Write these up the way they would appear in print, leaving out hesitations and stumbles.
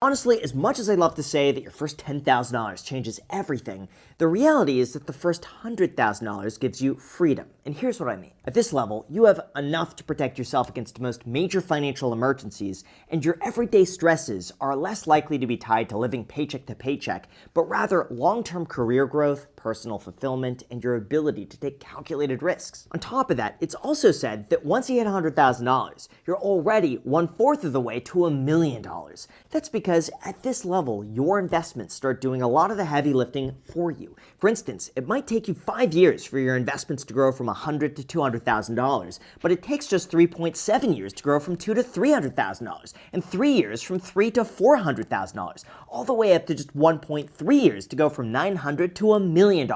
Honestly, as much as I'd love to say that your first $10,000 changes everything, the reality is that the first $100,000 gives you freedom. And here's what I mean. At this level, you have enough to protect yourself against most major financial emergencies, and your everyday stresses are less likely to be tied to living paycheck to paycheck, but rather long-term career growth, personal fulfillment, and your ability to take calculated risks. On top of that, it's also said that once you hit $100,000, you're already 1/4 of the way to $1 million. That's because at this level, your investments start doing a lot of the heavy lifting for you. For instance, it might take you 5 years for your investments to grow from $100,000 to $200,000, but it takes just 3.7 years to grow from $200,000 to $300,000, and 3 years from $300,000 to $400,000, all the way up to just 1.3 years to go from $900,000 to $1 million.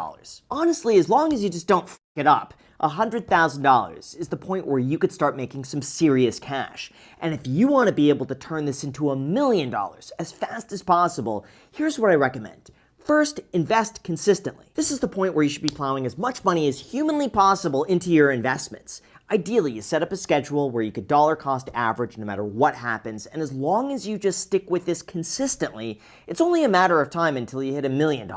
Honestly, as long as you just don't f it up, $100,000 is the point where you could start making some serious cash. And if you want to be able to turn this into $1 million as fast as possible, here's what I recommend. First, invest consistently. This is the point where you should be plowing as much money as humanly possible into your investments. Ideally, you set up a schedule where you could dollar cost average no matter what happens, and as long as you just stick with this consistently, it's only a matter of time until you hit $1 million.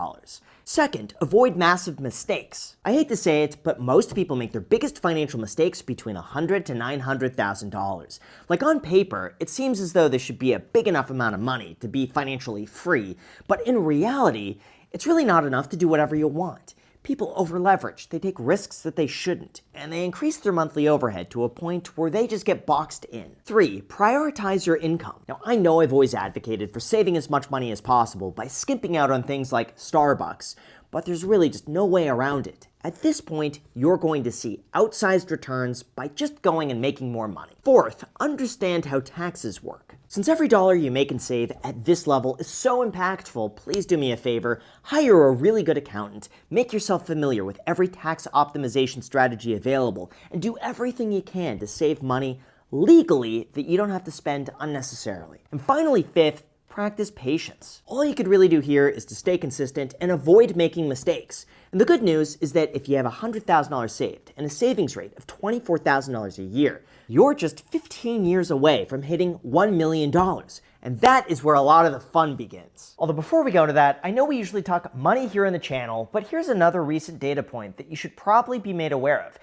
Second, avoid massive mistakes. I hate to say it, but most people make their biggest financial mistakes between $100,000 to $900,000. Like on paper, it seems as though this should be a big enough amount of money to be financially free, but in reality, it's really not enough to do whatever you want. People over-leverage, they take risks that they shouldn't, and they increase their monthly overhead to a point where they just get boxed in. 3. Prioritize your income. Now, I know I've always advocated for saving as much money as possible by skimping out on things like Starbucks, but there's really just no way around it. At this point, you're going to see outsized returns by just going and making more money. Fourth, understand how taxes work. Since every dollar you make and save at this level is so impactful, please do me a favor, hire a really good accountant, make yourself familiar with every tax optimization strategy available, and do everything you can to save money legally that you don't have to spend unnecessarily. And finally, fifth, practice patience. All you could really do here is to stay consistent and avoid making mistakes. And the good news is that if you have $100,000 saved and a savings rate of $24,000 a year, you're just 15 years away from hitting $1 million. And that is where a lot of the fun begins. Although before we go to that, I know we usually talk money here on the channel, but here's another recent data point that you should probably be made aware of.